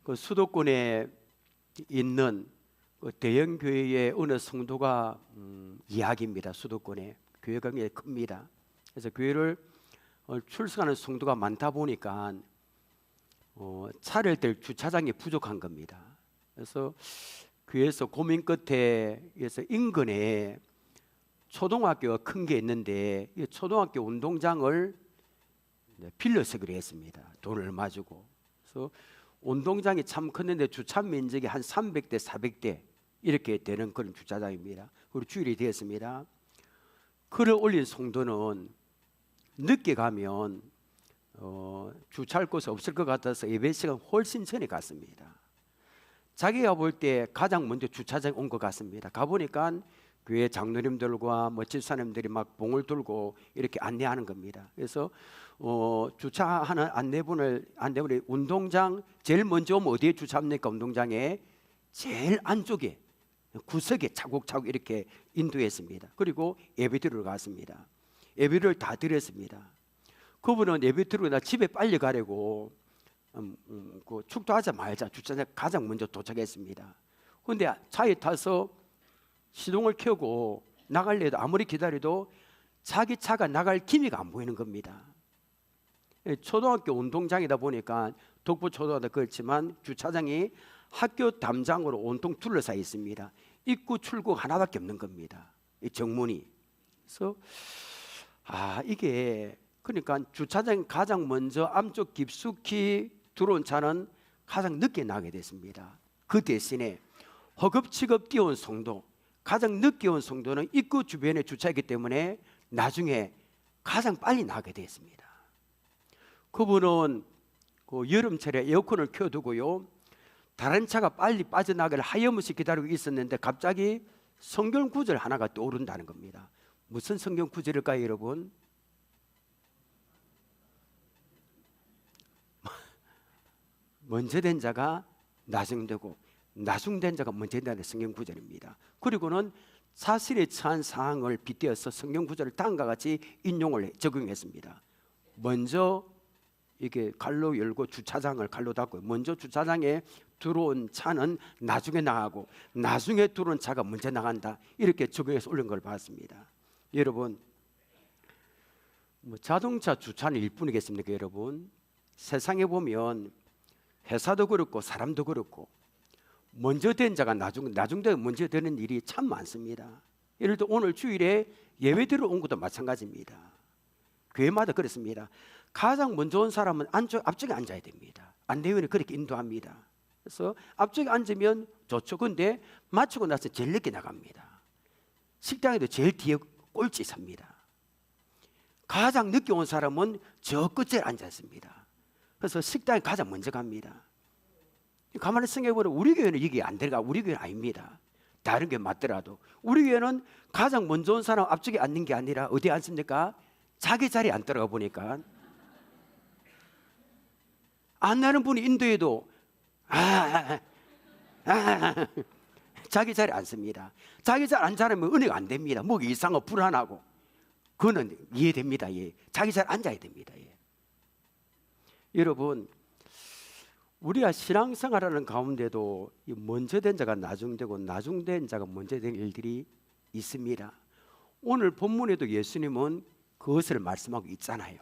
그 수도권에 있는 그 대형 교회의 어느 성도가 이야기입니다. 수도권에 교회가 굉장히 큽니다. 그래서 교회를 출석하는 성도가 많다 보니까 차를 댈 주차장이 부족한 겁니다. 그래서 교회에서 고민 끝에 인근에 초등학교가 큰 게 있는데 이 초등학교 운동장을 빌려 쓰기로 했습니다. 돈을 얼마 주고. 그래서 운동장이 참 컸는데 주차 면적이 한 300대 400대 이렇게 되는 그런 주차장입니다. 그리고 주일이 되었습니다. 글을 올린 성도는 늦게 가면 주차할 곳이 없을 것 같아서 예배 시간 훨씬 전에 갔습니다. 자기가 볼 때 가장 먼저 주차장에 온 것 같습니다. 가보니까 교회 장로님들과 집사님들이 막 봉을 들고 이렇게 안내하는 겁니다. 그래서 주차하는 안내분이 운동장 제일 먼저 오면 어디에 주차합니까? 운동장에 제일 안쪽에 구석에 차곡차곡 이렇게 인도했습니다. 그리고 예배드리러 갔습니다. 예배를 다 드렸습니다. 그분은 예배 드리고 나 집에 빨리 가려고 그 축도하자마자 주차장에 가장 먼저 도착했습니다. 그런데 차에 타서 시동을 켜고 나가려도 아무리 기다려도 자기 차가 나갈 기미가 안 보이는 겁니다. 초등학교 운동장이다 보니까 덕부초등학교 그렇지만 주차장이 학교 담장으로 온통 둘러싸여 있습니다. 입구 출구 하나밖에 없는 겁니다. 이 정문이. 그래서 이게 그러니까 주차장 가장 먼저 안쪽 깊숙이 들어온 차는 가장 늦게 나게 됐습니다. 그 대신에 허겁지겁 뛰어온 성도, 가장 늦게 온 성도는 입구 주변에 주차했기 때문에 나중에 가장 빨리 나게 됐습니다. 그분은 그 여름철에 에어컨을 켜두고요, 다른 차가 빨리 빠져나가를 하염없이 기다리고 있었는데 갑자기 성경 구절 하나가 떠오른다는 겁니다. 무슨 성경 구절일까요, 여러분? 먼저 된 자가 나중되고 나중된 자가 먼저 된다는 성경 구절입니다. 그리고는 사실에 처한 상황을 빗대어서 성경 구절을 다음과 같이 인용을 적용했습니다. 먼저 이게 갈로 열고 주차장을 갈로 닫고, 먼저 주차장에 들어온 차는 나중에 나가고 나중에 들어온 차가 먼저 나간다, 이렇게 적용해서 올린 걸 봤습니다. 여러분, 자동차 주차는 일뿐이겠습니까? 여러분, 세상에 보면 회사도 그렇고 사람도 그렇고 먼저 된 자가 나중되어 먼저 되는 일이 참 많습니다. 예를 들어 오늘 주일에 예배드리러 온 것도 마찬가지입니다. 교회마다 그렇습니다. 가장 먼저 온 사람은 앞쪽에 앉아야 됩니다. 안내원이 그렇게 인도합니다. 그래서 앞쪽에 앉으면 좋죠. 근데 마치고 나서 제일 늦게 나갑니다. 식당에도 제일 뒤에 꼴찌 삽니다. 가장 늦게 온 사람은 저 끝에 앉았습니다. 그래서 식당에 가장 먼저 갑니다. 가만히 생각해보면 우리 교회는 이게 안 들어가. 우리 교회는 아닙니다. 다른 교회 맞더라도 우리 교회는 가장 먼저 온 사람 앞쪽에 앉는 게 아니라 어디에 앉습니까? 자기 자리에 안 들어가 보니까 안내하는 분이 인도해도 자기 자리에 앉습니다. 자기 자리에 앉으면 은혜가 안 됩니다. 목이 이상하고 불안하고. 그거는 이해됩니다. 예. 자기 자리에 앉아야 됩니다. 예. 여러분, 우리가 신앙생활하는 가운데도 먼저 된 자가 나중되고 나중된 자가 먼저 된 일들이 있습니다. 오늘 본문에도 예수님은 그것을 말씀하고 있잖아요.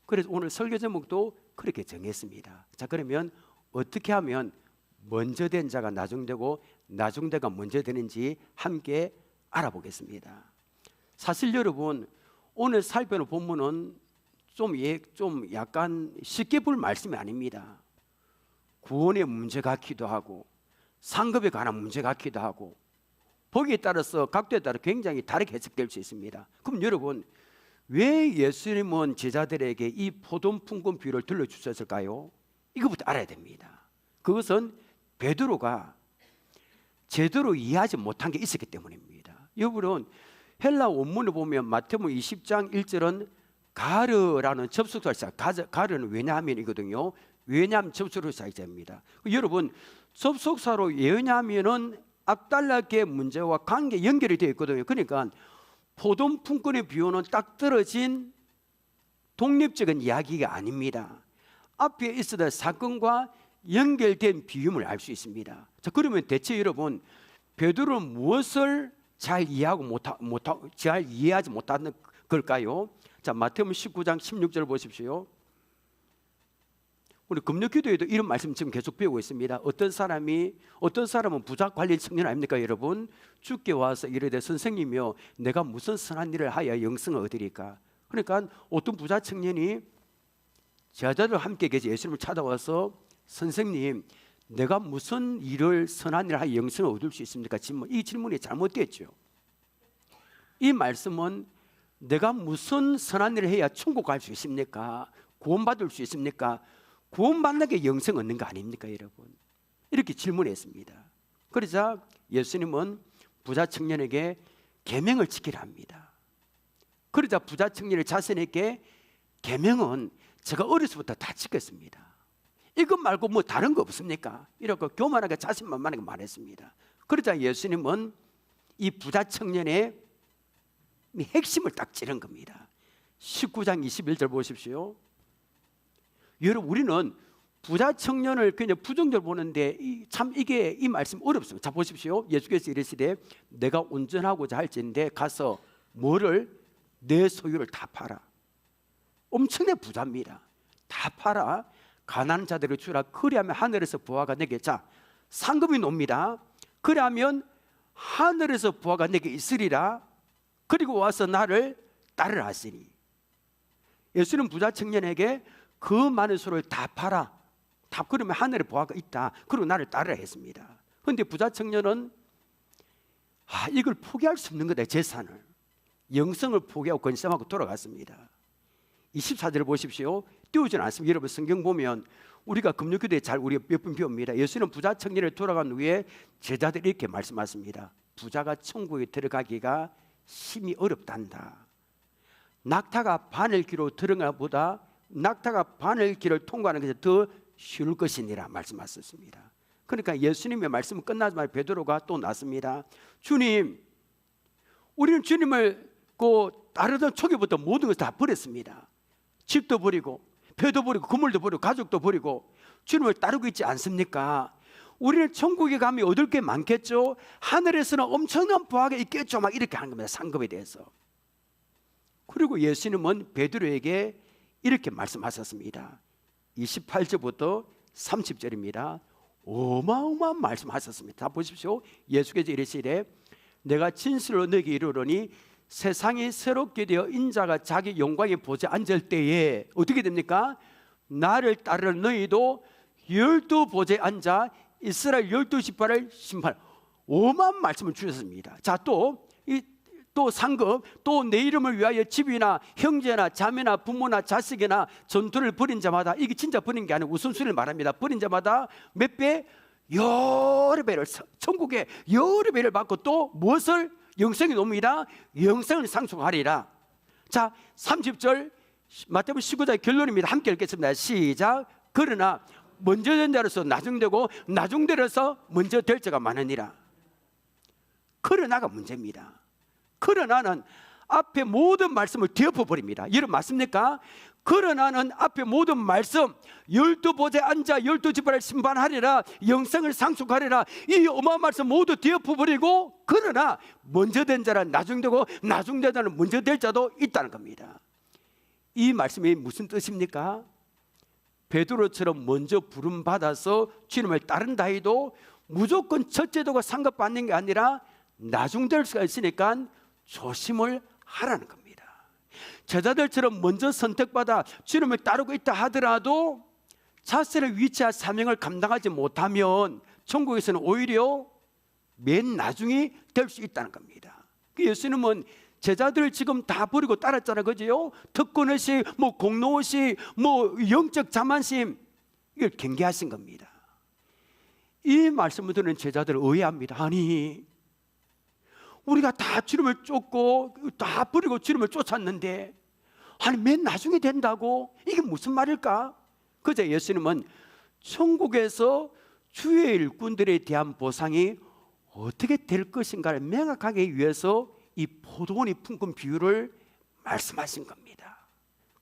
그래서 오늘 설교 제목도 그렇게 정했습니다. 자, 그러면 어떻게 하면 먼저 된 자가 나중되고 나중대가 먼저 되는지 함께 알아보겠습니다. 사실 여러분, 오늘 살펴볼 본문은 좀 약간 쉽게 볼 말씀이 아닙니다. 구원의 문제 같기도 하고 상급에 관한 문제 같기도 하고 보기에 따라서 각도에 따라 굉장히 다르게 해석될 수 있습니다. 그럼 여러분, 왜 예수님은 제자들에게 이 포도풍금 비유를 들려주셨을까요? 이것부터 알아야 됩니다. 그것은 베드로가 제대로 이해하지 못한 게 있었기 때문입니다. 여러분, 헬라 원문을 보면 마태복음 20장 1절은 가르라는 접속사를 시작. 가르는 왜냐하면이거든요. 왜냐하면 접속사로 시작됩니다. 여러분, 접속사로 왜냐하면은 앞달락의 문제와 관계 연결이 되어 있거든요. 그러니까 포도품꾼의 비유는 딱 떨어진 독립적인 이야기가 아닙니다. 앞에 있었던 사건과 연결된 비유를 알 수 있습니다. 자, 그러면 대체 여러분, 베드로는 무엇을 잘 이해하지 못하는 걸까요? 자, 마태복음 19장 16절 보십시오. 우리 금요기도에도 이런 말씀 지금 계속 배우고 있습니다. 어떤 사람은 부자 관리 청년 아닙니까 여러분? 주께 와서 이르되 선생님이여 내가 무슨 선한 일을 하여 영생을 얻으리까? 그러니까 어떤 부자 청년이 제자들과 함께 계신 예수님을 찾아와서 선생님 내가 무슨 일을 선한 일을 하여 영생을 얻을 수 있습니까? 이 질문이 잘못됐죠. 이 말씀은 내가 무슨 선한 일을 해야 천국 갈 수 있습니까? 구원받을 수 있습니까? 구원받는 게 영생 얻는 거 아닙니까 여러분? 이렇게 질문했습니다. 그러자 예수님은 부자 청년에게 계명을 지키라 합니다. 그러자 부자 청년의 자신에게 계명은 제가 어려서부터 다 지켰습니다. 이것 말고 뭐 다른 거 없습니까? 이렇게 교만하게 자신만만하게 말했습니다. 그러자 예수님은 이 부자 청년의 핵심을 딱 찌른 겁니다. 19장 21절 보십시오. 여러분 우리는 부자 청년을 그냥 부정적으로 보는데 참 이 말씀 어렵습니다. 자 보십시오. 예수께서 이르시되 내가 온전하고자 할진대 가서 뭐를 내 소유를 다 팔아. 엄청난 부자입니다. 다 팔아 가난한 자들을 주라. 그리하면 하늘에서 부하가 내게 자 상금이 놉니다. 그러면 하늘에서 부하가 내게 있으리라. 그리고 와서 나를 따르라 하시니 예수는 부자 청년에게 그 많은 소를 다 팔아. 다 그러면 하늘에 부하가 있다. 그리고 나를 따르라 했습니다. 그런데 부자 청년은 이걸 포기할 수 없는 거다. 재산을 영성을 포기하고 근심하고 돌아갔습니다. 24절을 보십시오. 띄우지는 않습니다. 여러분 성경 보면 우리가 금요기도에 잘 우리 몇 번 배웁니다. 예수는 부자 청년을 돌아간 후에 제자들이 이렇게 말씀하십니다. 부자가 천국에 들어가기가 심히 어렵단다. 낙타가 바늘길로 들어가는 것보다 낙타가 바늘길을 통과하는 것이 더 쉬울 것이니라 말씀하셨습니다. 그러니까 예수님의 말씀은 끝나자마자 베드로가 또 나섭니다. 주님, 우리는 주님을 따르던 초기부터 모든 것을 다 버렸습니다. 집도 버리고 배도 버리고 건물도 버리고 가족도 버리고 주님을 따르고 있지 않습니까? 우리는 천국에 가면 얻을 게 많겠죠. 하늘에서는 엄청난 부하가 있겠죠. 막 이렇게 하는 겁니다. 상급에 대해서. 그리고 예수님은 베드로에게 이렇게 말씀하셨습니다. 28절부터 30절입니다. 어마어마한 말씀하셨습니다. 자 보십시오. 예수께서 이르시되 내가 진실로 너에게 이르노니 세상이 새롭게 되어 인자가 자기 영광에 보좌에 앉을 때에 어떻게 됩니까? 나를 따르는 너희도 12 보좌에 앉아 이스라엘 12지파를 심판. 어마어마한 말씀을 주셨습니다. 자 또 상급, 또 내 이름을 위하여 집이나 형제나 자매나 부모나 자식이나 전투를 벌인 자마다, 이게 진짜 벌인 게 아니고 우선순위를 말합니다. 벌인 자마다 몇 배? 여러 배를, 천국에 여러 배를 받고 또 무엇을? 영생이 옵니다. 영생을 상속하리라. 자 30절 마태복음 19장 결론입니다. 함께 읽겠습니다. 시작. 그러나 먼저 된 자로서 나중되고 나중되어서 먼저 될 자가 많으니라. 그러나가 문제입니다. 그러나는 앞에 모든 말씀을 뒤엎어버립니다. 여러분 맞습니까? 그러나는 앞에 모든 말씀 12보좌에 앉아 12지파를 심판하리라, 영생을 상속하리라, 이 어마어마한 말씀 모두 뒤엎어버리고 그러나 먼저 된 자는 나중되고 나중된 자는 먼저 될 자도 있다는 겁니다. 이 말씀이 무슨 뜻입니까? 베드로처럼 먼저 부름받아서 주님을 따른다 해도 무조건 첫째도가 상급받는 게 아니라 나중될 수가 있으니까 조심을 하라는 겁니다. 제자들처럼 먼저 선택받아 주님을 따르고 있다 하더라도 자신의 위치와 사명을 감당하지 못하면 천국에서는 오히려 맨 나중이 될 수 있다는 겁니다. 예수님은 제자들 지금 다 버리고 따랐잖아요, 그죠? 특권의식, 공로의식, 영적 자만심, 이걸 경계하신 겁니다. 이 말씀을 듣는 제자들은 의아합니다. 아니, 우리가 다 주님을 쫓고 다 버리고 주님을 쫓았는데 아니 맨 나중에 된다고? 이게 무슨 말일까? 그저 예수님은 천국에서 주의 일꾼들에 대한 보상이 어떻게 될 것인가를 명확하게 위해서 이 포도원이 품꾼 비유를 말씀하신 겁니다.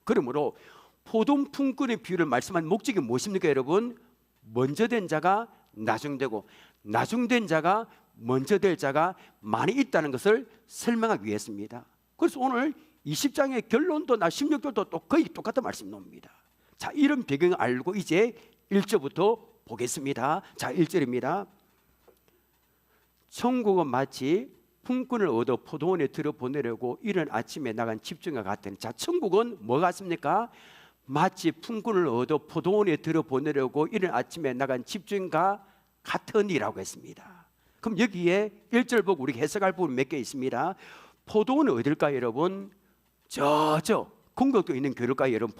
그러므로 포도원 품꾼의 비유를 말씀한 목적이 무엇입니까 여러분? 먼저 된 자가 나중되고 나중된 자가 먼저 될 자가 많이 있다는 것을 설명하기 위해서입니다. 그래서 오늘 20장의 결론도 나 16절도 또 거의 똑같은 말씀 나옵니다. 자, 이런 배경을 알고 이제 1절부터 보겠습니다. 자, 1절입니다. 천국은 마치 품꾼을 얻어 포도원에 들여보내려고 이른 아침에 나간 집주인과 같더니, 자, 천국은 뭐 같습니까? 마치 품꾼을 얻어 포도원에 들여보내려고 이른 아침에 나간 집주인과 같으니라고 했습니다. 그럼 여기에 1절 보고 우리가 해석할 부분 몇 개 있습니다. 포도원은 어딜까요, 여러분? 저 궁극도 있는 교회일까요, 여러분?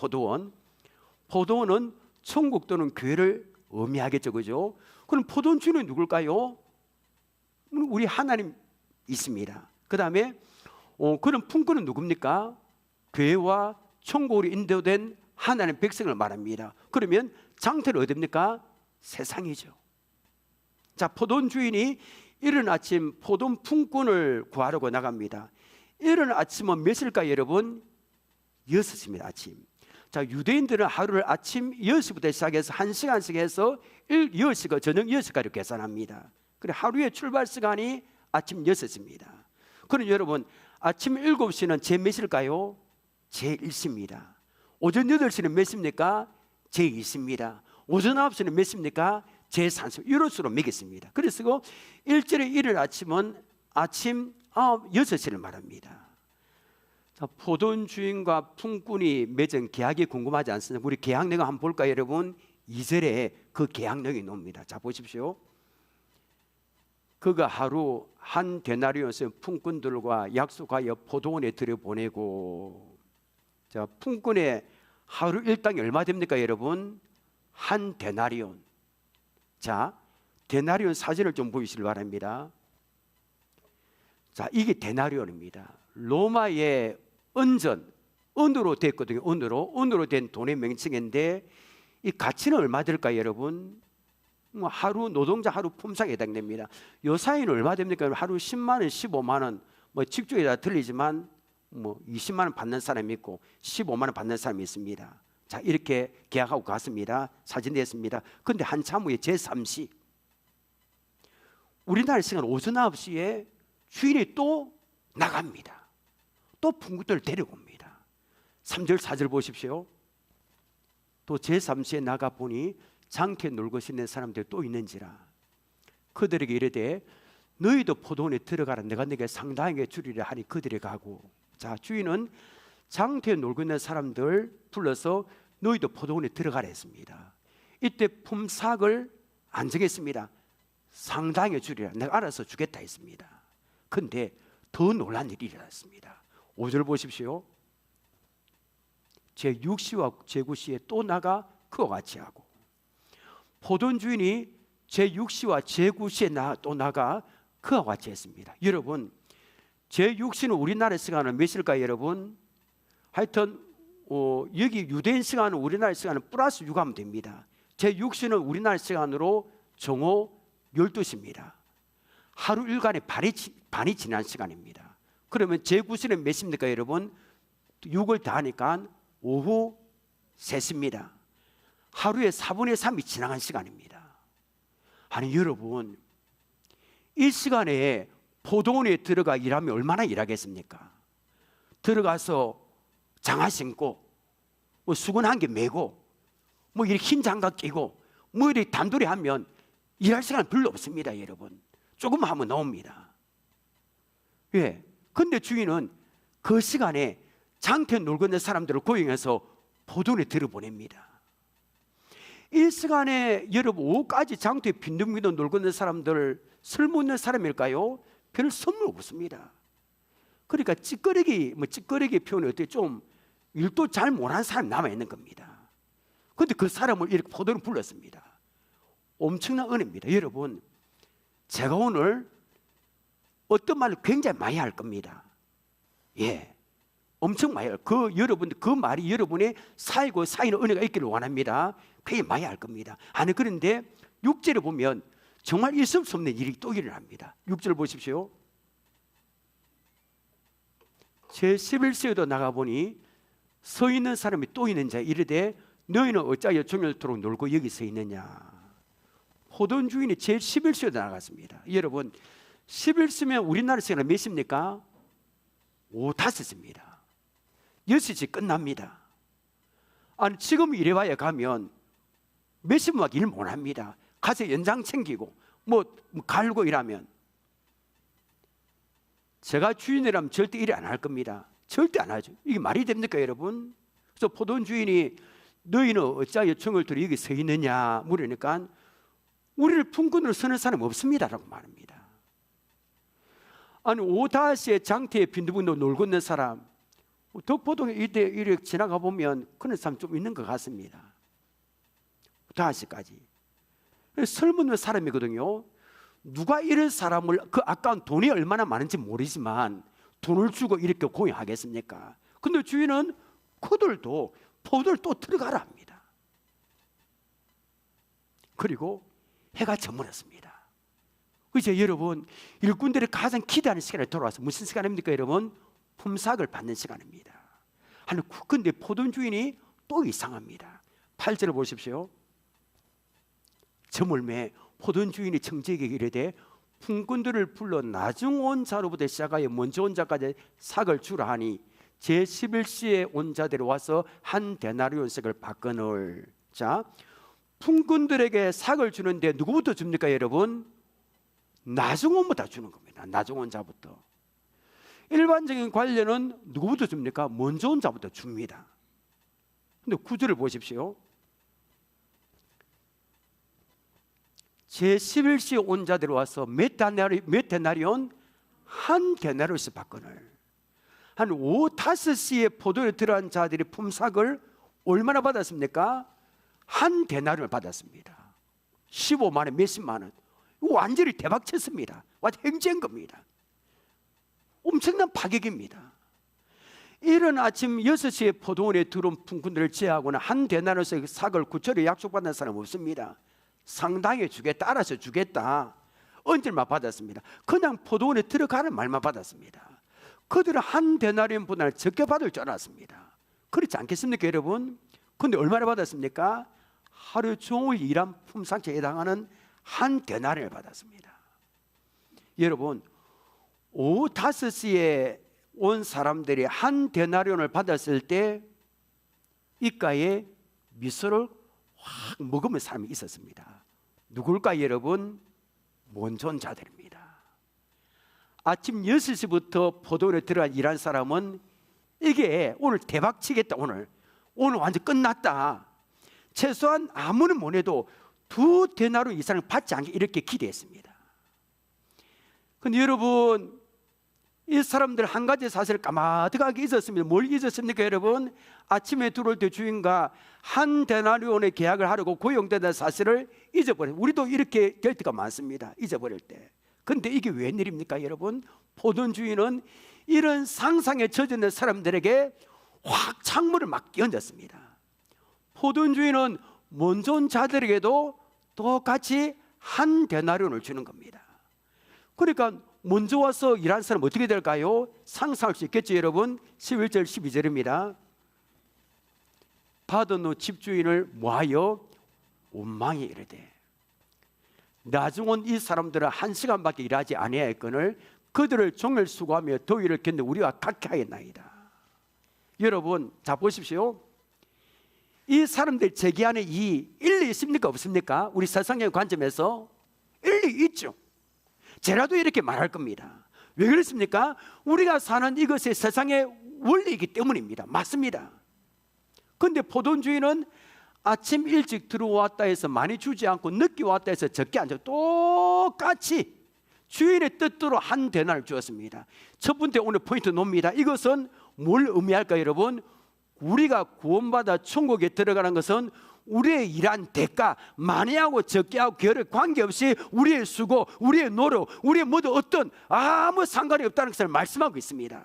포도원은 천국 또는 교회를 의미하겠죠, 그죠? 그럼 포도원 주인은 누굴까요? 우리 하나님 있습니다. 그 다음에 그런 품꾼은 누굽니까? 교회와 천국으로 인도된 하나님 백성을 말합니다. 그러면 장터는 어디입니까? 세상이죠. 자, 포도원 주인이 이른 아침 포도원 품꾼을 구하려고 나갑니다. 이른 아침은 몇 시일까요, 여러분? 6시입니다, 아침. 자, 유대인들은 하루를 아침 10시부터 시작해서 1시간씩 해서 10시가 저녁 10시까지 계산합니다. 그래, 하루의 출발 시간이 아침 6시입니다. 그럼 여러분, 아침 7시는 제 몇 시일까요? 제 1시입니다. 오전 8시는 몇 시입니까? 제 2시입니다. 오전 9시는 몇 시입니까? 제 3시. 이런 수로 매겼습니다. 그래서 1절의 이른 아침은 아침 6시를 말합니다. 자, 포도원 주인과 품꾼이 맺은 계약이 궁금하지 않습니까? 우리 계약 내용 한번 볼까요, 여러분? 2절에 그 계약 내용이 나옵니다. 자, 보십시오. 그가 하루 한 데나리온을 품꾼들과 약속하여 포도원에 들여보내고, 자, 품꾼의 하루 일당이 얼마 됩니까, 여러분? 한 데나리온. 자, 데나리온 사진을 좀 보시길 바랍니다. 자, 이게 데나리온입니다. 로마의 은으로 됐거든요. 은으로 된 돈의 명칭인데 이 가치는 얼마 될까요, 여러분? 하루 노동자 하루 품삯에 해당됩니다. 요 사이는 얼마 됩니까? 하루 10만 원, 15만 원, 뭐 직종에 따라 틀리지만 뭐 20만 원 받는 사람이 있고 15만 원 받는 사람이 있습니다. 자, 이렇게 계약하고 갔습니다. 사진 냈습니다. 근데 한참 후에 제3시, 우리나라 시간 오전 9시에 주인이 또 나갑니다. 또 품꾼들을 데리고 옵니다. 3절 4절 보십시오. 또 제3시에 나가 보니 장터에 놀고 있는 사람들이 또 있는지라 그들에게 이르되 너희도 포도원에 들어가라. 내가 네게 상당하게 주리라 하니 그들이 가고, 자, 주인은 장터에 놀고 있는 사람들 불러서 너희도 포도원에 들어가라 했습니다. 이때 품삯을 안 정했습니다. 상당히 주리라, 내가 알아서 주겠다 했습니다. 근데 더 놀란 일이 일어났습니다. 5절 보십시오. 제6시와 제9시에 또 나가 그와 같이 하고, 포도원 주인이 제6시와 제9시에 또 나가 그와 같이 했습니다. 여러분, 제6시는 우리나라 시간은 몇 시일까요, 여러분? 하여튼 여기 유대인 시간은 우리나라 시간은 플러스 6 하면 됩니다. 제6시는 우리나라 시간으로 정오 12시입니다. 하루 일간의 반이 지난 시간입니다. 그러면 제9시는 몇 시입니까, 여러분? 6을 더하니까 오후 3시입니다. 하루의 4분의 3이 지나간 시간입니다. 아니 여러분, 이 시간에 포도원에 들어가 일하면 얼마나 일하겠습니까? 들어가서 장화 신고 뭐 수건 한 개 메고 뭐 이렇게 흰 장갑 끼고 뭐 이렇게 단둘이 하면 일할 시간 별로 없습니다, 여러분. 조금 하면 나옵니다. 예. 근데 주인은 그 시간에 장터에 놀고 있는 사람들을 고용해서 포도원에 들여보냅니다. 이 시간에 여러분 오후까지 장터에 빈둥빈둥 놀고 있는 사람들 쓸모있는 사람일까요? 별 선물 없습니다. 그러니까 찌끄레기 표현이 어떻게 좀 일도 잘 못하는 사람이 남아있는 겁니다. 그런데 그 사람을 이렇게 포도원에 불렀습니다. 엄청난 은혜입니다. 여러분, 제가 오늘 어떤 말을 굉장히 많이 할 겁니다. 예, 엄청 많이 할. 여러분들 그 말이 여러분의 사이고 사이는 은혜가 있기를 원합니다. 굉장히 많이 할 겁니다. 아니 그런데 6절에 보면 정말 있을 수 없는 일이 또 일어납니다. 6절 보십시오. 제11시에도 나가보니 서 있는 사람이 또 있는 자 이르되 너희는 어찌하여 종일토록 놀고 여기 서 있느냐. 포도원 주인이 제 11수에 나갔습니다. 여러분 11수면 우리나라 시간은 몇 시입니까? 오후 5시입니다. 6시 끝납니다. 아니 지금 이래봐야 가면 몇 시면 일 못합니다. 가서 연장 챙기고 뭐 갈고 이러면 제가 주인이라면 절대 일 안 할 겁니다. 절대 안 하죠. 이게 말이 됩니까 여러분? 그래서 포도원 주인이 너희는 어찌하여 청을들이 여기 서 있느냐 물으니까 우리를 품꾼으로 서는 사람 없습니다라고 말합니다. 아니 오다시에 장태에 빈두분도 놀고 있는 사람 덕포동에 이때 이렇게 지나가 보면 그런 사람 좀 있는 것 같습니다. 오다시까지 설문는 사람이거든요. 누가 이런 사람을 그 아까운 돈이 얼마나 많은지 모르지만 돈을 주고 이렇게 공양하겠습니까? 근데 주인은 그들도 포도를 또 들어가라 합니다. 그리고 해가 저물었습니다. 이제 여러분 일꾼들이 가장 기대하는 시간에 돌아와서 무슨 시간입니까 여러분? 품삯을 받는 시간입니다. 근데 포도원 주인이 또 이상합니다. 8절을 보십시오. 저물매 포도원 주인이 청지에게 이르되 품꾼들을 불러 나중 온 자로부터 시작하여 먼저 온 자까지 삭을 주라 하니 제 11시에 온 자들이 와서 한 데나리온씩을 받거늘. 자, 품꾼들에게 삭을 주는데 누구부터 줍니까 여러분? 나중 온부터 주는 겁니다. 나중 온 자부터. 일반적인 관료는 누구부터 줍니까? 먼저 온 자부터 줍니다. 근데 구절을 보십시오. 제 11시에 온 자들이 와서 몇 데나리온? 한 데나리온씩 받거늘. 한 5, 5시에 포도에 들어간 자들이 품삯을 얼마나 받았습니까? 한 데나리온을 받았습니다. 15만 원, 몇십만 원. 완전히 대박 쳤습니다. 완전 행제한 겁니다. 엄청난 파격입니다. 이른 아침 6시에 포도원에 들어온 품꾼들을 제하고는 한 데나리온씩 삭을 구철에 약속받는 사람 없습니다. 상당히 주겠다, 알아서 주겠다, 언질만 받았습니다. 그냥 포도원에 들어가는 말만 받았습니다. 그들은 한 데나리온보다 적게 받을 줄 알았습니다. 그렇지 않겠습니까 여러분? 그런데 얼마나 받았습니까? 하루 종일 일한 품삯에 해당하는 한 데나리온을 받았습니다. 여러분 오후 5시에 온 사람들이 한 데나리온을 받았을 때 입가에 미소를 확 머금은 사람이 있었습니다. 누굴까 여러분? 먼저 온 자들입니다. 아침 6시부터 포도원에 들어간 일한 사람은 이게 오늘 대박 치겠다, 오늘 완전 끝났다, 최소한 아무리 못해도 2 데나리온 이상을 받지 않게 이렇게 기대했습니다. 근데 여러분 이 사람들 한 가지 사실을 까마득하게 잊었습니다. 뭘 잊었습니까 여러분? 아침에 들어올 때 주인과 한 데나리온의 계약을 하려고 고용된다는 사실을 잊어버려요. 우리도 이렇게 될 때가 많습니다. 잊어버릴 때. 근데 이게 웬일입니까 여러분? 포도원 주인은 이런 상상에 젖어 있는 사람들에게 확 창문을 막 던졌습니다. 포도원 주인은 먼저 온 자들에게도 똑같이 한 데나리온을 주는 겁니다. 그러니까 먼저 와서 일하는 사람은 어떻게 될까요? 상상할 수 있겠죠 여러분? 11절 12절입니다. 받은 후 집주인을 모하여 원망이 이르되 나중 온 이 사람들은 1시간밖에 일하지 아니하였거늘 그들을 종일 수고하며 더위를 견뎌 우리와 같게 하였나이다. 여러분 자 보십시오. 이 사람들 제기하는 이 일리 있습니까 없습니까? 우리 세상의 관점에서 일리 있죠. 제라도 이렇게 말할 겁니다. 왜 그렇습니까? 우리가 사는 이것이 세상의 원리이기 때문입니다. 맞습니다. 그런데 포도원 주인은 아침 일찍 들어왔다 해서 많이 주지 않고 늦게 왔다 해서 적게 안 줘. 똑같이 주인의 뜻대로 한 데나를 주었습니다. 첫 번째 오늘 포인트 놉니다. 이것은 뭘 의미할까 여러분? 우리가 구원받아 천국에 들어가는 것은 우리의 일한 대가, 많이 하고 적게 하고 결에 관계없이 우리의 수고, 우리의 노력, 우리의 모두 어떤 아무 상관이 없다는 것을 말씀하고 있습니다.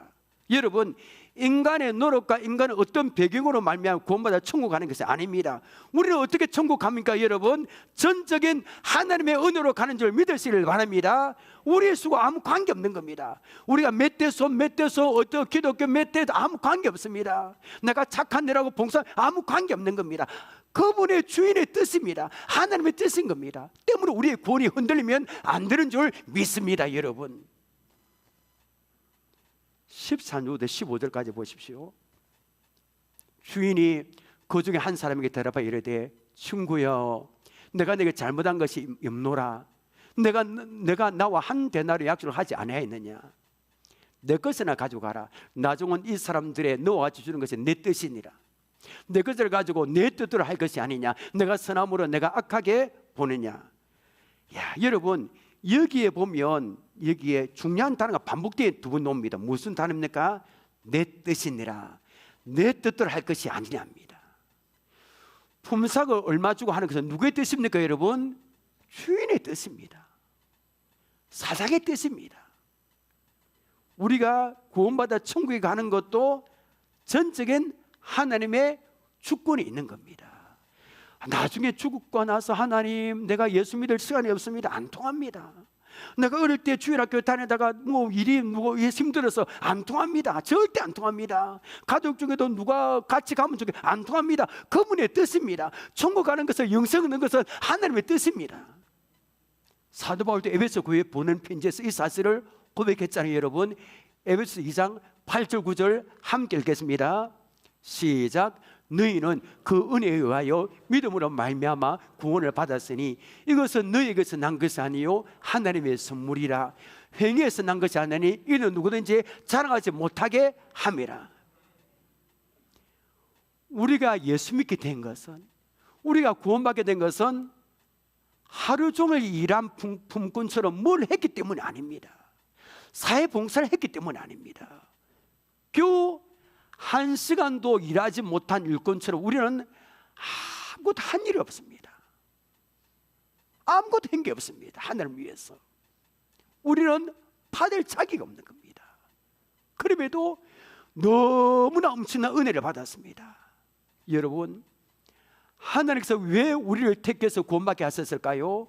여러분 인간의 노력과 인간의 어떤 배경으로 말미암아 구원받아 천국 가는 것이 아닙니다. 우리는 어떻게 천국 갑니까 여러분? 전적인 하나님의 은혜로 가는 줄 믿으시길 바랍니다. 우리의 수고 아무 관계없는 겁니다. 우리가 몇 대소 어떤 기독교 몇 대도 아무 관계없습니다. 내가 착한 애라고 봉사 아무 관계없는 겁니다. 그분의 주인의 뜻입니다. 하나님의 뜻인 겁니다. 때문에 우리의 구원이 흔들리면 안 되는 줄 믿습니다 여러분. 14절부터 15절까지 보십시오. 주인이 그 중에 한 사람에게 대답하여 이르되 친구여 내가 네게 잘못한 것이 없노라. 내가 나와 한 데나리 약속을 하지 아니하였느냐. 내 것이나 가져가라. 나중은 이 사람들의 너와 같이 주는 것이 내 뜻이니라. 내 것을 가지고 내 뜻대로 할 것이 아니냐. 내가 선함으로 내가 악하게 보느냐. 야, 여러분 여기에 보면 여기에 중요한 단어가 반복되어 두 번 나옵니다. 무슨 단어입니까? 내 뜻이니라. 내 뜻대로 할 것이 아니냐입니다. 품삯을 얼마 주고 하는 것은 누구의 뜻입니까 여러분? 주인의 뜻입니다. 사장의 뜻입니다. 우리가 구원받아 천국에 가는 것도 전적인 하나님의 주권이 있는 겁니다. 나중에 죽고 나서 하나님 내가 예수 믿을 시간이 없습니다. 안 통합니다. 내가 어릴 때 주일학교 다니다가 일이 힘들어서 안 통합니다. 절대 안 통합니다. 가족 중에도 누가 같이 가면 좋게 안 통합니다. 그분의 뜻입니다. 천국 가는 것은 영생 얻는 것은 하나님의 뜻입니다. 사도 바울도 에베소 교회에 보낸 편지에서 이 사실을 고백했잖아요 여러분. 에베소 2장 8절 9절 함께 읽겠습니다. 시작. 너희는 그 은혜에 의하여 믿음으로 말미암아 구원을 받았으니 이것은 너희에게서 난 것이 아니요 하나님의 선물이라. 행위에서 난 것이 아니니 이는 누구든지 자랑하지 못하게 함이라. 우리가 예수 믿게 된 것은, 우리가 구원받게 된 것은 하루 종일 일한 품꾼처럼 뭘 했기 때문이 아닙니다. 사회봉사를 했기 때문이 아닙니다. 겨우 한 시간도 일하지 못한 일꾼처럼 우리는 아무것도 한 일이 없습니다. 아무것도 한 게 없습니다. 하나님을 위해서 우리는 받을 자격이 없는 겁니다. 그럼에도 너무나 엄청난 은혜를 받았습니다. 여러분, 하나님께서 왜 우리를 택해서 구원받게 하셨을까요?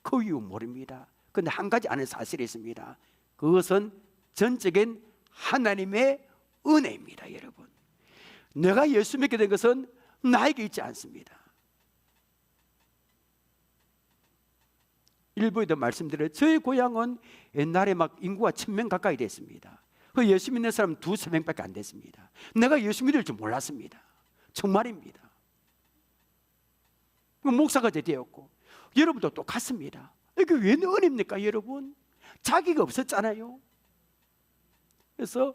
그 이유 모릅니다. 그런데 한 가지 아는 사실이 있습니다. 그것은 전적인 하나님의 은혜입니다. 여러분, 내가 예수 믿게 된 것은 나에게 있지 않습니다. 일부에도 말씀드려요. 저희 고향은 옛날에 막 인구가 1000명 가까이 됐습니다. 그 예수 믿는 사람 2~3명밖에 안 됐습니다. 내가 예수 믿을 줄 몰랐습니다. 정말입니다. 목사가 되었고 여러분도 똑같습니다. 이게 왜 은혜입니까 여러분? 자기가 없었잖아요. 그래서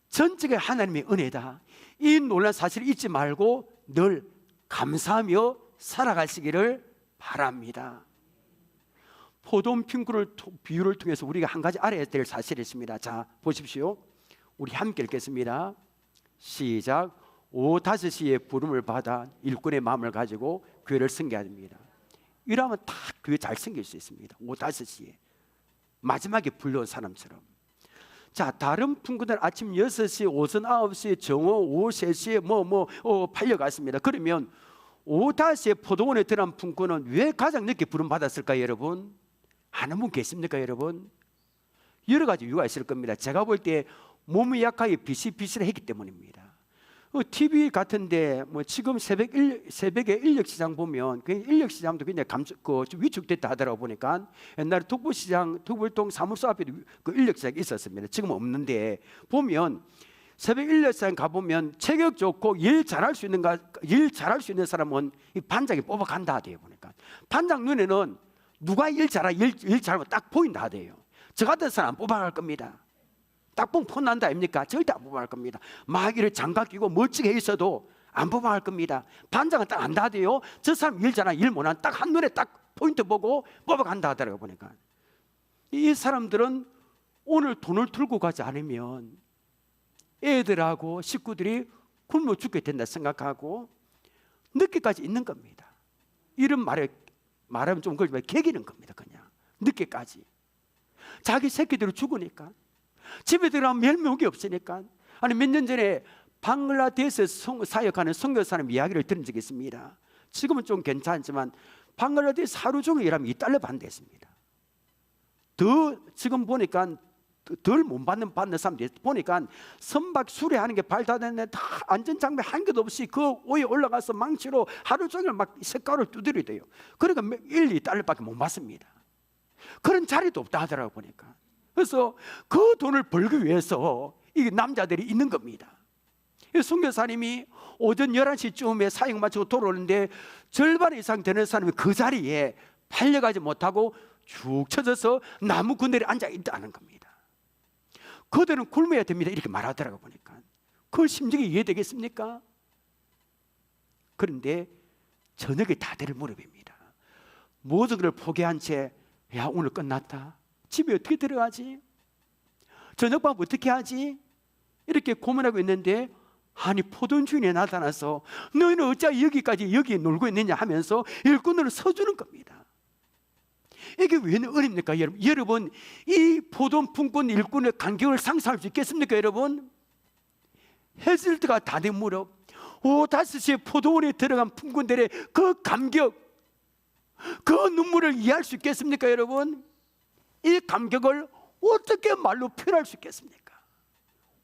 전적인 하나님의 은혜다. 이 놀라운 사실을 잊지 말고 늘 감사하며 살아가시기를 바랍니다. 포도원핑구를 비유를 통해서 우리가 한 가지 알아야 될 사실이 있습니다. 자, 보십시오. 우리 함께 읽겠습니다. 시작. 오후 5시에 부름을 받아 일꾼의 마음을 가지고 교회를 섬겨야 됩니다. 이러면 다 교회 잘 섬길 수 있습니다. 오후 5시에 마지막에 불러온 사람처럼. 자, 다른 품꾼들 아침 6시, 오전 9시, 정오 오후 3시에 팔려갔습니다. 그러면 오후 5시에 포도원에 들어간 품꾼은 왜 가장 늦게 부름 받았을까요 여러분? 아는 분 계십니까 여러분? 여러 가지 이유가 있을 겁니다. 제가 볼 때 몸이 약하게 비실비실했기 때문입니다. TV 같은데 지금 새벽에 인력시장 보면 그 인력시장도 굉장히 위축됐다 하더라고. 보니까 옛날에 덕불동 사무소 앞에도 그 인력시장이 있었습니다. 지금은 없는데 보면 새벽 인력시장 가보면 체격 좋고 일 잘할 수 있는 사람은 이 반장이 뽑아간다 하대요. 보니까 반장 눈에는 누가 일 잘하면 딱 보인다 하대요. 저 같은 사람 안 뽑아갈 겁니다. 딱 보면 폰난다 아닙니까? 절대 안 뽑아갈 겁니다. 마귀를 장갑 끼고 멋지게 있어도 안 뽑아갈 겁니다. 반장은 딱 안다 하대요. 저 사람 일 잘하나 일 못하나 딱 한눈에 딱 포인트 보고 뽑아간다 하더라고요. 보니까 이 사람들은 오늘 돈을 들고 가지 않으면 애들하고 식구들이 굶어 죽게 된다 생각하고 늦게까지 있는 겁니다. 이런 말하면 좀 그렇지만 개기는 겁니다. 그냥 늦게까지 자기 새끼들이 죽으니까 집에 들어가면 멸목이 없으니까 아니 몇 년 전에 방글라데시에 사역하는 선교사님 이야기를 들은 적이 있습니다. 지금은 좀 괜찮지만 방글라데시 하루 종일 일하면 $2 받는댔습니다. 더 지금 보니까 덜 못 받는 사람들이 보니까 선박 수리하는 게 발 닿았는데 다 안전장비 한 개도 없이 그 위에 올라가서 망치로 하루 종일 막 색깔을 두드려야 돼요. 그러니까 $1-2밖에 못 받습니다. 그런 자리도 없다 하더라고 보니까. 그래서 그 돈을 벌기 위해서 이 남자들이 있는 겁니다. 선교사님이 오전 11시쯤에 사역 마치고 돌아오는데 절반 이상 되는 사람이 그 자리에 팔려가지 못하고 쭉 쳐져서 나무 그늘에 앉아 있다는 겁니다. 그들은 굶어야 됩니다 이렇게 말하더라고 보니까. 그 심정이 이해되겠습니까? 그런데 저녁에 다들 무릎입니다. 모든 걸 포기한 채 야 오늘 끝났다, 집에 어떻게 들어가지, 저녁밥 어떻게 하지, 이렇게 고민하고 있는데 아니 포도원 주인이 나타나서 너희는 어찌 여기 놀고 있느냐 하면서 일꾼으로 서주는 겁니다. 이게 왜 은혜입니까 여러분? 여러분 이 포도원 품꾼 일꾼의 간격을 상상할 수 있겠습니까 여러분? 해질 때가 다 된 무렵 5-5시에 포도원에 들어간 품꾼들의 그 감격, 그 눈물을 이해할 수 있겠습니까 여러분? 이 감격을 어떻게 말로 표현할 수 있겠습니까?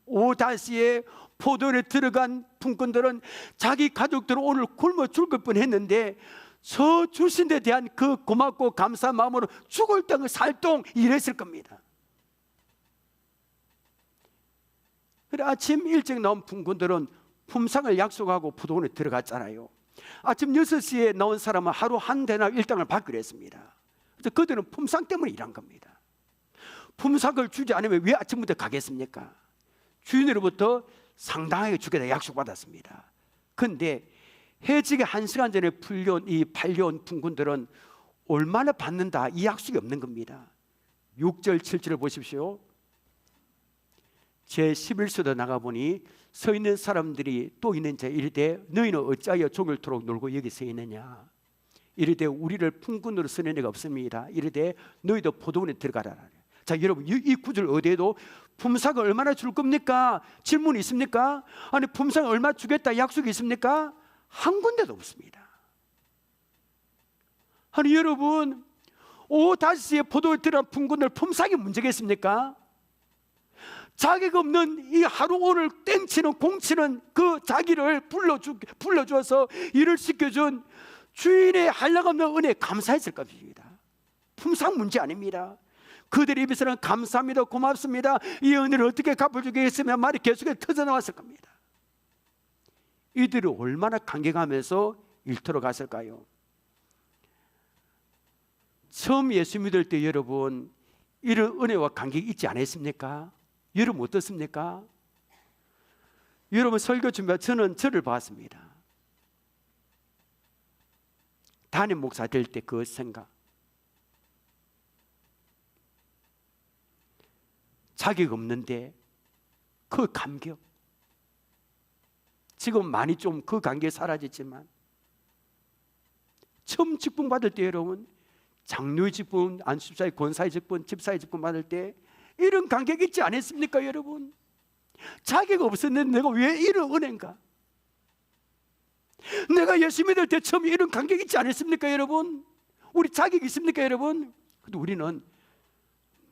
5-5시에 포도원에 들어간 품꾼들은 자기 가족들은 오늘 굶어 죽을 뻔했는데 저 주신 데 대한 그 고맙고 감사한 마음으로 죽을 땅을 살동 일했을 겁니다. 그래 아침 일찍 나온 품꾼들은 품상을 약속하고 포도원에 들어갔잖아요. 아침 6시에 나온 사람은 하루 한 대나 일당을 받기로 했습니다. 그래서 그들은 품상 때문에 일한 겁니다. 품상을 주지 않으면 왜 아침부터 가겠습니까? 주인으로부터 상당하게 주겠다 약속받았습니다. 그런데 해지기 1시간 전에 팔려온 품꾼들은 얼마나 받는다 이 약속이 없는 겁니다. 6절 7절을 보십시오. 제 11서도 나가보니 서 있는 사람들이 또 있는 자 이르되 너희는 어찌하여 종일토록 놀고 여기 서 있느냐. 이르되 우리를 품꾼으로 쓰는 애가 없습니다. 이르되 너희도 포도원에 들어가라. 자 여러분 이 구절 어디에도 품상을 얼마나 줄 겁니까? 질문이 있습니까? 아니 품상 얼마 주겠다 약속이 있습니까? 한 군데도 없습니다. 아니 여러분 5-5시에 포도원에 들어간 품꾼들 품상이 문제겠습니까? 자격 없는 이 하루 오늘 땡치는 공치는 그 자기를 불러주어서 일을 시켜준 주인의 한량없는 은혜에 감사했을 것입니다. 품상 문제 아닙니다. 그들 입에서는 감사합니다, 고맙습니다, 이 은혜를 어떻게 갚아주겠으면 말이 계속해서 터져나왔을 겁니다. 이들이 얼마나 감격하면서 일터로 갔을까요? 처음 예수 믿을 때 여러분 이런 은혜와 감격이 있지 않았습니까? 여러분 어떻습니까? 여러분 설교 준비할 저는 저를 봤습니다. 담임 목사 될 때 그 생각, 자격 없는데 그 감격, 지금 많이 좀 그 감격이 사라졌지만 처음 직분 받을 때 여러분 장로의 직분, 안수집사의 권사의 직분, 집사의 직분 받을 때 이런 감격이 있지 않았습니까 여러분? 자격 없었는데 내가 왜 이런 은혜인가? 내가 예수 믿을 때 처음 이런 감격이 있지 않았습니까 여러분? 우리 자격이 있습니까 여러분? 근데 우리는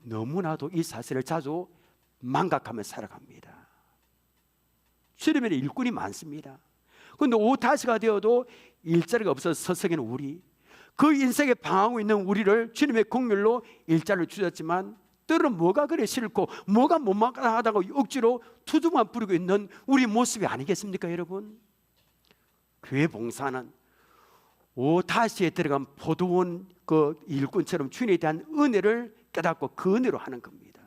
너무나도 이 사실을 자주 망각하며 살아갑니다. 주님에는 일꾼이 많습니다. 그런데 5-5시가 되어도 일자리가 없어서 서성이는 우리, 그 인생에 방황하고 있는 우리를 주님의 긍휼로 일자리를 주셨지만 때로는 뭐가 그래 싫고 뭐가 못마땅하다고 억지로 투정만 부리고 있는 우리 모습이 아니겠습니까 여러분? 교회 봉사는 5-5시에 들어간 포도원 그 일꾼처럼 주님에 대한 은혜를 깨닫고 그 은혜로 하는 겁니다.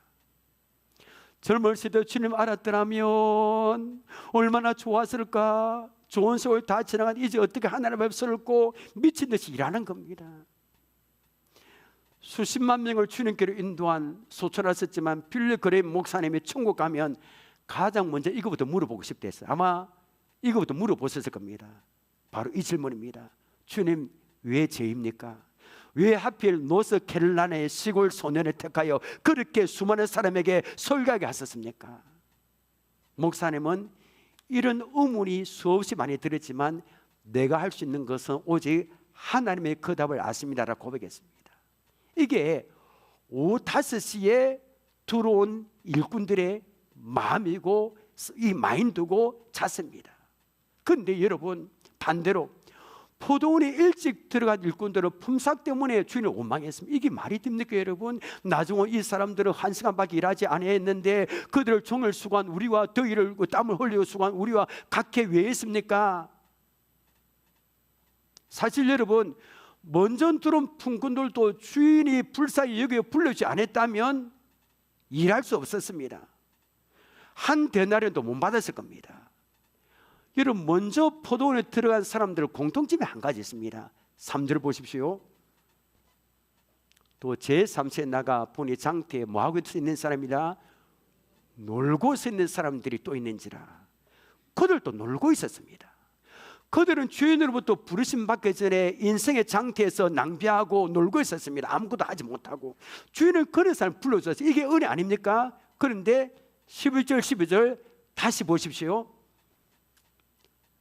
젊었을 때 주님 알았더라면 얼마나 좋았을까. 좋은 세월 다 지나간 이제 어떻게 하나님 앞에 서고 미친 듯이 일하는 겁니다. 수십만 명을 주님께로 인도한 소천하셨지만 빌리 그레임 목사님이 천국 가면 가장 먼저 이거부터 물어보고 싶다 했어요. 아마 이거부터 물어보셨을 겁니다. 바로 이 질문입니다. 주님 왜 죄입니까? 왜 하필 노스캐롤라이나의 시골 소년을 택하여 그렇게 수많은 사람에게 설교하게 하셨습니까? 목사님은 이런 의문이 수없이 많이 들었지만 내가 할 수 있는 것은 오직 하나님의 그 답을 아십니다라고 고백했습니다. 이게 오후 5시에 들어온 일꾼들의 마음이고 이 마인드고 자세입니다. 그런데 여러분, 반대로 포도원에 일찍 들어간 일꾼들은 품삯 때문에 주인을 원망했습니다. 이게 말이 됩니까 여러분? 나중에 이 사람들은 1시간밖에 일하지 아니했는데 그들을 종을 수고한 우리와 더위를 땀을 흘리고 수고한 우리와 각해 왜 했습니까? 사실 여러분, 먼저 들어온 품꾼들도 주인이 불쌍히 여겨 불러주지 않았다면 일할 수 없었습니다. 한 데나리온도 못 받았을 겁니다. 여러분, 먼저 포도원에 들어간 사람들 공통점이 한 가지 있습니다. 3절 보십시오. 또 제3세에 나가 보니 장터에 뭐하고 있는 사람이라? 놀고 있는 사람들이 또 있는지라. 그들도 놀고 있었습니다. 그들은 주인으로부터 부르심 받기 전에 인생의 장터에서 낭비하고 놀고 있었습니다. 아무것도 하지 못하고. 주인은 그런 사람 불러줘서 이게 은혜 아닙니까? 그런데 11절 12절 다시 보십시오.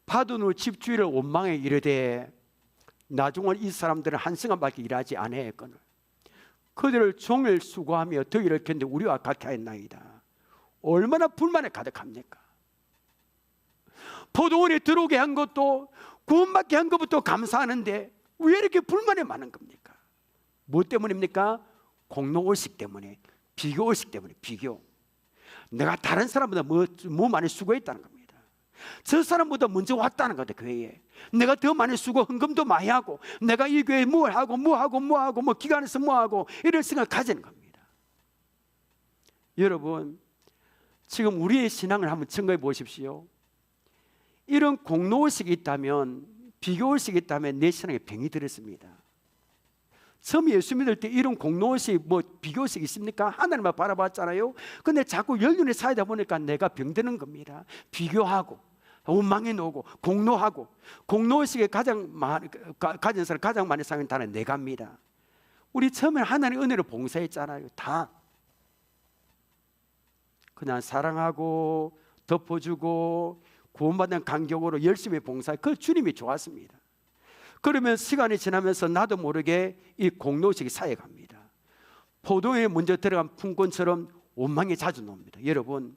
받은 후 집주인을 원망해 이르되 나중에 이 사람들은 1시간밖에 일하지 아니했거늘 그들을 종일 수고하며 더위를 견뎌 우리와 같게 하였나이다. 얼마나 불만에 가득합니까? 포도원에 들어오게 한 것도 구원받게 한 것부터 감사하는데 왜 이렇게 불만이 많은 겁니까? 무엇 때문입니까? 공로의식 때문에, 비교의식 때문에. 비교. 내가 다른 사람보다 뭐 많이 수고했다는 겁니다. 저 사람보다 먼저 왔다는 거다. 교회에 내가 더 많이 수고 헌금도 많이 하고 내가 이 교회에 뭘 하고 뭐 기관에서 뭐 하고 이런 생각을 가지는 겁니다. 여러분, 지금 우리의 신앙을 한번 증거해 보십시오. 이런 공로의식이 있다면, 비교의식이 있다면 내 신앙에 병이 들었습니다. 처음 예수 믿을 때 이런 공로의식, 비교의식 있습니까? 하나님만 바라봤잖아요. 근데 자꾸 연륜에 살다 보니까 내가 병드는 겁니다. 비교하고 원망해 놓고 공로하고. 공로의식에 가진 사람 가장 많이 사용하는 단어는 내가입니다. 우리 처음에 하나님의 은혜로 봉사했잖아요. 다 그냥 사랑하고 덮어주고 구원받는 간격으로 열심히 봉사해. 그 주님이 좋았습니다. 그러면 시간이 지나면서 나도 모르게 이 공로의식이 쌓여갑니다. 포도에 먼저 들어간 품꾼처럼 원망이 자주 나옵니다. 여러분,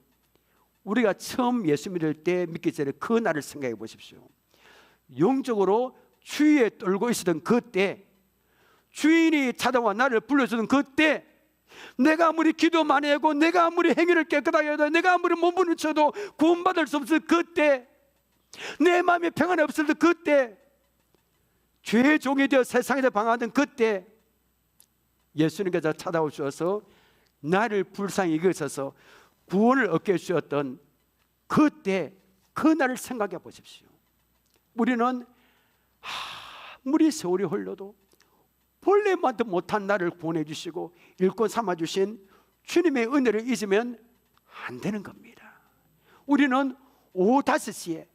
우리가 처음 예수 믿을 때 믿기 전에 그 날을 생각해 보십시오. 영적으로 추위에 떨고 있었던 그때, 주인이 찾아와 나를 불러주던 그때, 내가 아무리 기도 많이 하고 내가 아무리 행위를 깨끗하게 해도 내가 아무리 몸부림 쳐도 구원받을 수 없을 그때, 내 마음에 평안이 없을 그때, 죄의 종이 되어 세상에서 방황하던 그때 예수님께서 찾아오셔서 나를 불쌍히 여기셔서 구원을 얻게 해주셨던 그때, 그 날을 생각해 보십시오. 우리는 아무리 세월이 흘러도 본래만도 못한 나를 구원해 주시고 일꾼 삼아주신 주님의 은혜를 잊으면 안 되는 겁니다. 우리는 오후 5시에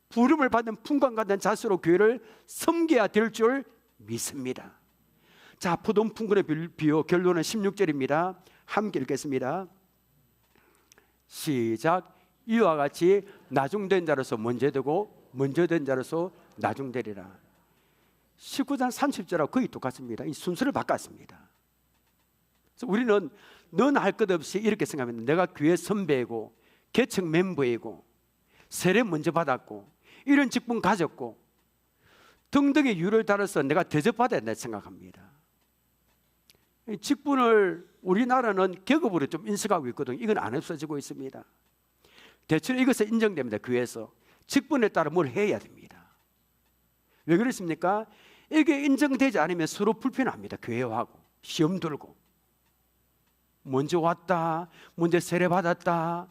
부름을 받은 풍광 같은 자세로 교회를 섬겨야 될 줄 믿습니다. 자, 포도원 품꾼의 비유 결론은 16절입니다. 함께 읽겠습니다. 시작. 이와 같이 나중된 자로서 먼저 되고 먼저 된 자로서 나중되리라. 19장 30절하고 거의 똑같습니다. 이 순서를 바꿨습니다. 그래서 우리는 넌 할 것 없이 이렇게 생각합니다. 내가 교회 선배이고 개척 멤버이고 세례 먼저 받았고 이런 직분 가졌고 등등의 이유를 따라서 내가 대접받아야 된다 생각합니다. 이 직분을 우리나라는 계급으로 좀 인식하고 있거든요. 이건 안 없어지고 있습니다. 대체로 이것은 인정됩니다. 교회에서 직분에 따라 뭘 해야 됩니다. 왜 그렇습니까? 이게 인정되지 않으면 서로 불편합니다. 교회하고 시험 들고 먼저 왔다, 먼저 세례 받았다,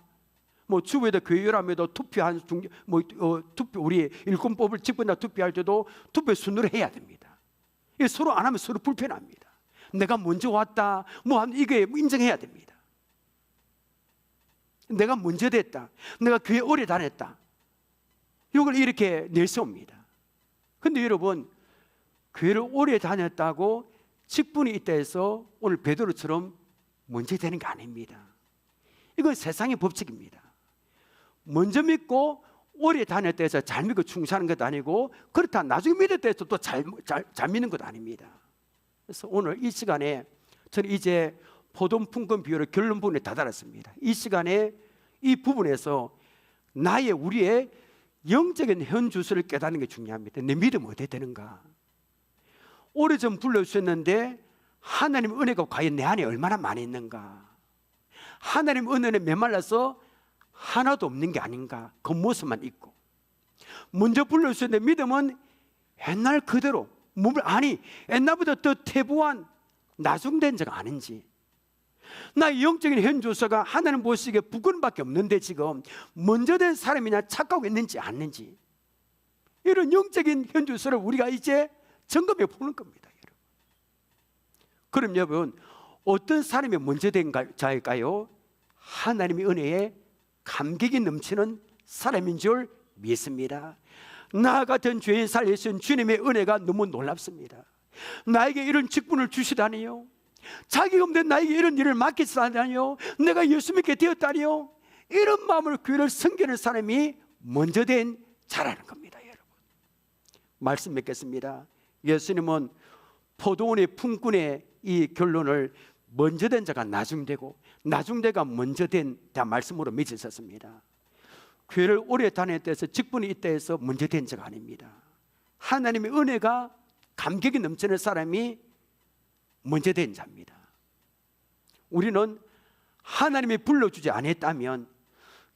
주부에도 교회라면도 투표한 우리 일꾼 뽑을 직분자 투표할 때도 투표 순으로 해야 됩니다. 이게 서로 안 하면 서로 불편합니다. 내가 먼저 왔다, 이게 인정해야 됩니다. 내가 먼저 됐다, 내가 교회 오래 다녔다, 이걸 이렇게 내세웁니다. 근데 여러분, 교회를 오래 다녔다고 직분이 있다 해서 오늘 베드로처럼 먼저 되는 게 아닙니다. 이건 세상의 법칙입니다. 먼저 믿고 오래 다녔다 해서 잘 믿고 충실하는 것도 아니고, 그렇다 나중에 믿었다 해서 또 잘 믿는 것도 아닙니다. 그래서 오늘 이 시간에 저는 이제 포도 품권 비유의 결론 부분에 다다랐습니다. 이 시간에 이 부분에서 우리의 영적인 현주소를 깨닫는 게 중요합니다. 내 믿음 어떻게 되는가? 오래전 불러주셨는데 하나님 은혜가 과연 내 안에 얼마나 많이 있는가? 하나님 은혜에 메말라서 하나도 없는 게 아닌가? 겉모습만 있고, 먼저 불러주셨는데 믿음은 옛날 그대로 옛날보다 더 태보한 나중된 자가 아닌지, 나의 영적인 현주소가 하나님 보시기에 부끄럼밖에 없는데 지금 먼저 된 사람이냐 착각하고 있는지 아닌지, 이런 영적인 현주소를 우리가 이제 점검해 보는 겁니다. 여러분. 그럼 여러분, 어떤 사람이 먼저 된 자일까요? 하나님의 은혜에 감격이 넘치는 사람인 줄 믿습니다. 나 같은 죄인 살리신 주님의 은혜가 너무 놀랍습니다. 나에게 이런 직분을 주시다니요, 자기가 없는 나에게 이런 일을 맡기시다니요, 내가 예수 믿게 되었다니요, 이런 마음으로 교회를 섬기는 사람이 먼저 된 자라는 겁니다. 여러분, 말씀 맺겠습니다. 예수님은 포도원의 품꾼의 이 결론을 먼저 된 자가 나중되고 나중대가 먼저 된 말씀으로 맺으셨습니다. 교회를 오래 다녔다 해서 직분이 있다 해서 먼저 된 자가 아닙니다. 하나님의 은혜가 감격이 넘치는 사람이 먼저 된 자입니다. 우리는 하나님이 불러주지 않았다면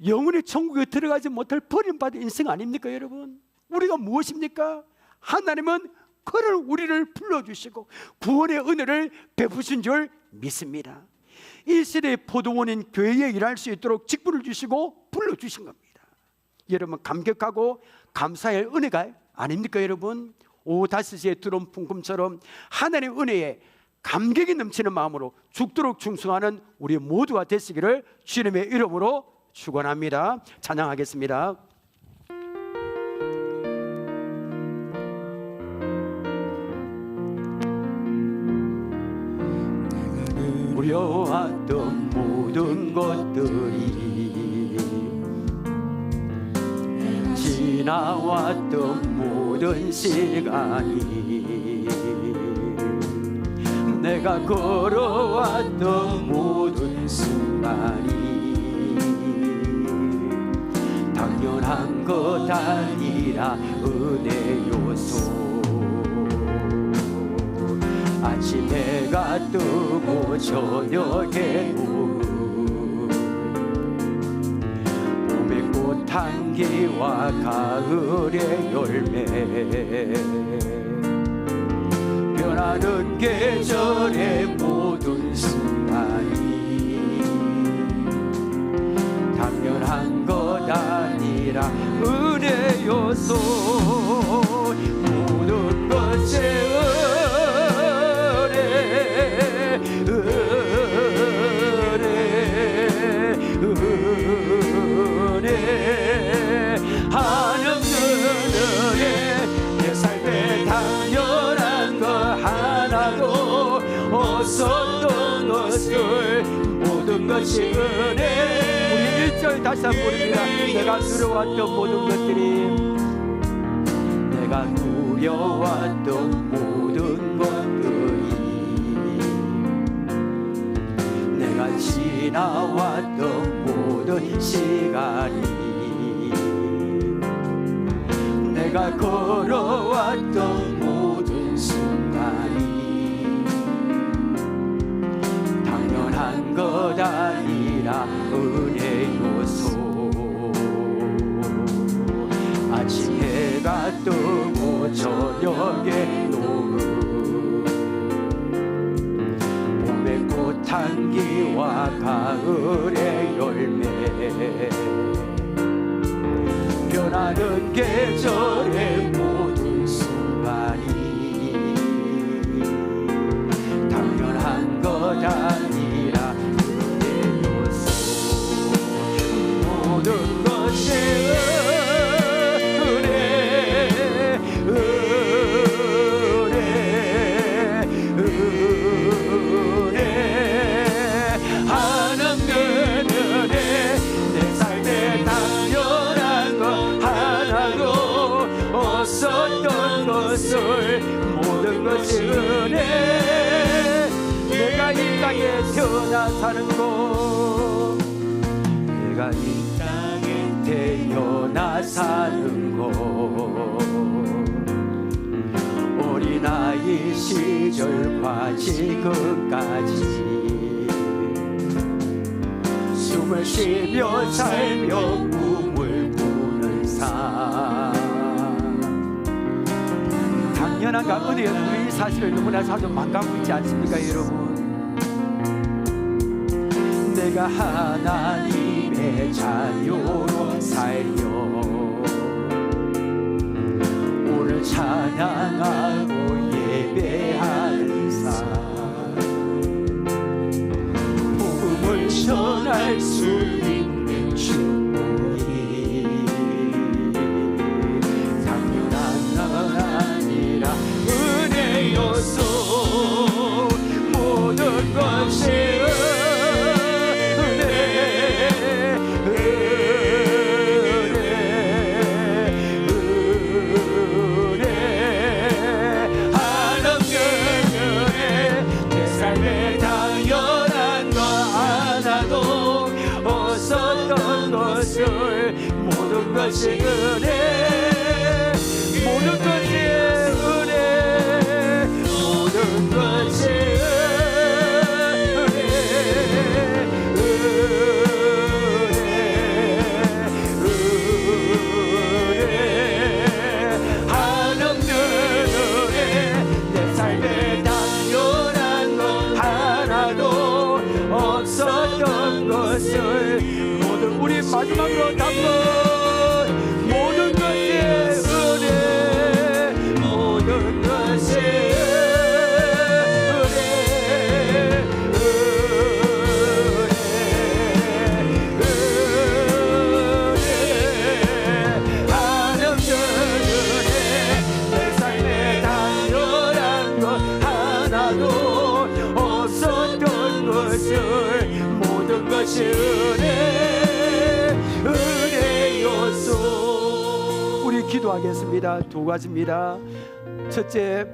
영원히 천국에 들어가지 못할 버림받은 인생 아닙니까 여러분? 우리가 무엇입니까? 하나님은 그를 우리를 불러주시고 구원의 은혜를 베푸신 줄 믿습니다. 이 시대의 포도원인 교회에 일할 수 있도록 직분을 주시고 불러주신 겁니다. 여러분, 감격하고 감사할 은혜가 아닙니까 여러분? 오후 5시에 들어온 품금처럼 하나님의 은혜에 감격이 넘치는 마음으로 죽도록 충성하는 우리 모두가 되시기를 주님의 이름으로 축원합니다. 찬양하겠습니다. 두려웠던 모든 것들이, 지나왔던 모든 시간이, 내가 걸어왔던 모든 순간이 당연한 것 아니라 은혜 요소. 아침 해가 뜨고 저녁에 오고, 봄의 꽃향기와 가을의 열매, 변하는 계절의 모든 순간이 당연한 것 아니라 은혜 요소. 모든 것에 한없는 은혜, 내 삶에 당연한 거 하나도 없었던 것을 모든 것이 은혜. 우리 1절 다시 한번 부릅니다. 내가 두려웠던 모든 것들이, 내가 두려웠던 모든 것들이, 내가 지나왔던 모든 시간이, 내가 걸어왔던 모든 순간이 당연한 것 아니라 은혜 요소. 아침 해가 뜨고 저녁에 노을, 봄의 꽃향기와 가을의 열매, 변하는 계절의 모든 순간이 당연한 것 아니라 은혜 요소. 모든 것이 은혜, 은혜, 은혜, 한없는 은혜, 것을 모든 것이 은혜. 내가 이 땅에 태어나 사는 곳, 내가 이 땅에 태어나 사는 곳, 어린아이 시절과 지금까지 숨을 쉬며 살며 꿈을 꾸는 삶, 당연한 은혜의 우리 사실을 너무나 자주 망각하고 있지 않습니까 여러분? 내가 하나님의 자녀로 살며 오늘 찬양하고 예배하는 삶, 복음을 전할 수 있는 축복이 당연한 건 아니라 은혜였소. 모든 것이 모든 것이 은혜, 모든 것이 은혜, 모든 것이 은혜, 은혜, 한없는 은혜. 내 삶에 당연한 것 하나도 없었던 것을 모든 우리 마지막으로 담은 모든 것이 은혜, 모든 것이 은혜, 은혜, 한없는 은혜. 내 삶에 당연한 것 하나도 없었던 것을 모든 것이 은혜, 은혜였소. 우리 기도하겠습니다. 두 가지입니다. 첫째,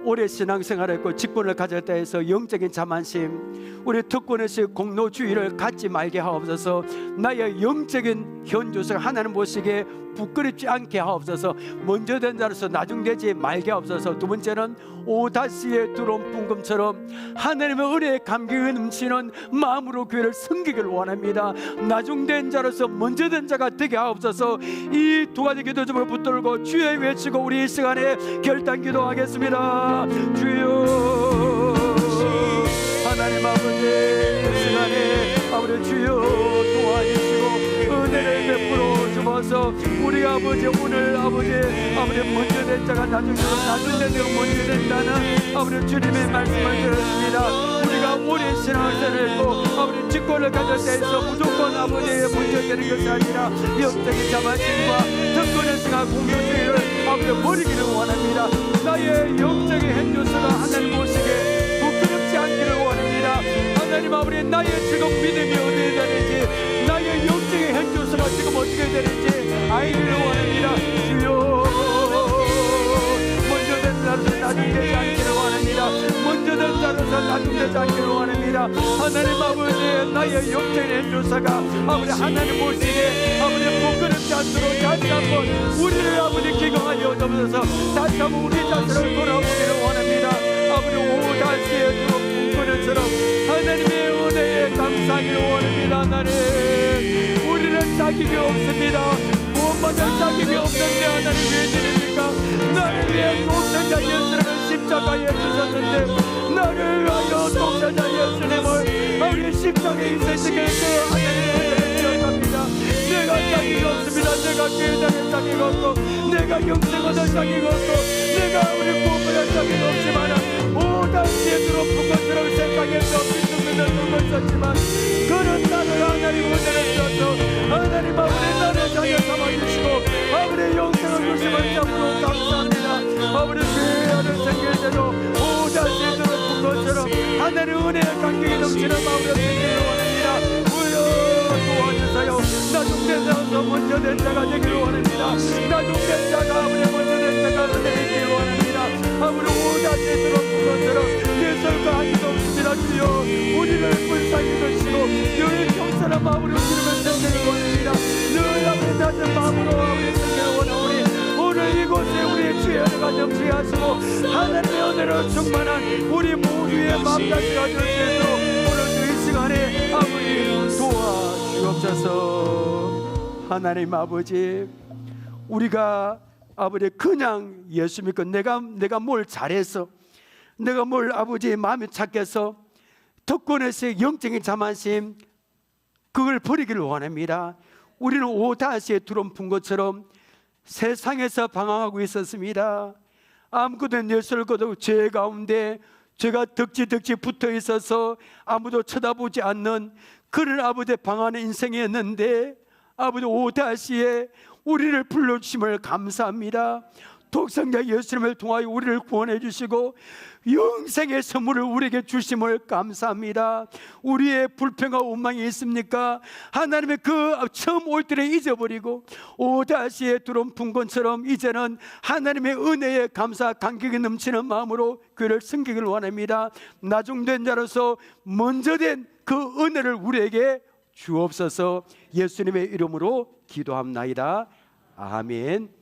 오래 신앙생활했고 직분을 가졌다 해서 영적인 자만심, 우리 특권에서 공로주의를 갖지 말게 하옵소서. 나의 영적인 현주소가 하나님 보시기에 부끄럽지 않게 하옵소서. 먼저 된 자로서 나중되지 말게 하옵소서. 두 번째는 오다시에 들어온 풍금처럼 하나님의 은혜에 감격이 넘치는 마음으로 교회를 섬기기를 원합니다. 나중된 자로서 먼저 된 자가 되게 하옵소서. 이 두 가지 기도 좀 붙들고 주여 외치고 우리 이 시간에 결단 기도하겠습니다. 주여, 하나님 아버지, 이 시간에 아버지 주여 도와주시고 은혜를 베풀어 주셔서 우리 아버지 오늘 아버지 먼저 된 자가 나중된 자가 먼저 된다는 아버지 주님의 말씀을 들었습니다. 우리가 오랜 신앙을 했고 아버지 직권을 가졌다 해서 무조건 아버지의 먼저 되는 것이 아니라 영적인 자만심과 특권의 생각 공동체를 아버지 버리기를 원합니다. 나의 영적인 행조서가 하나님 보시기에 부끄럽지 않기를 원합니다. 하나님 아버지 나의 지금 믿음이 어디에 되는지, 나의 영적인 행조서가 지금 어떻게 되는지 알기를 원합니다. 주여, 먼저 된 자로서 나중되지 않기를 원합니다. 먼저 된 자로서 나중되지 않기를 원합니다. 하나님 아버지 나의 영적인 행조서가 아버지 하나님 보시기에 아버지 부끄럽지 않도록 다시 한번 우리를 아버지 기경하여 주옵소서. 다시 한번 우리 자신을 돌아보기를 원합니다. 아버지 오다시에 들어온 풍문처럼 하나님의 은혜에 감사하기를 원합니다. 하나님, 우리는 자격이 없습니다. 무엇마다 자격이 없는데 하나님 왜 드립니까? 나를 위해 독생자 예수님을 십자가에 주셨는데 나를 위하여 독생자 예수님을 우리 십자가에 있으시게 해서 하나님의 기억합니다. 내가 자격이 없습니다. 내가 교회당에 자격이 없고 내가 영생하는 자격이 없고 내가 우리 부부의 자격이 없지만 오다시에 들어온 것처럼 생각해서 믿음을 두고 있었지만 그런 나를 하나님 은혜를 주셔서 하나님 아버지 나를 자녀 삼아주시고 아버지 영생을 주심을 참으로 감사합니다. 아버지 죄하는 생길대로 오다시에 들어온 것처럼 하나님 은혜의 감격이 넘치는 마음으로 되기를 원합니다. 도와주세요. 나중된 자가 먼저 된 자가 되기를 원합니다. 나중된 자가 아버지 먼저 된 자가 되기를 원합니다. 넘치게 하시고 하나님의 은혜로 충만한 우리 모두의 마음까지 가질 수 있도록 오늘도 이 시간에 아버지 도와주옵소서. 하나님 아버지, 우리가 아버지 그냥 예수 믿고 내가 뭘 잘해서, 내가 뭘 아버지의 마음이 착해서 특권에서의 영적인 자만심, 그걸 버리기를 원합니다. 우리는 오다시에 두름 푼 것처럼 세상에서 방황하고 있었습니다. 아무것도 예수를 거두고 죄 가운데 죄가 덕지 붙어 있어서 아무도 쳐다보지 않는 그런 아버지의 방황하는 인생이었는데, 아버지 오다시에 우리를 불러주심을 감사합니다. 독생자 예수님을 통하여 우리를 구원해 주시고 영생의 선물을 우리에게 주심을 감사합니다. 우리의 불평과 원망이 있습니까? 하나님의 그 처음 올 때를 잊어버리고 오다시에 두름 푼 것처럼 이제는 하나님의 은혜에 감사 감격이 넘치는 마음으로 그를 섬기기를 원합니다. 나중된 자로서 먼저 된 그 은혜를 우리에게 주옵소서. 예수님의 이름으로 기도합나이다. 아멘.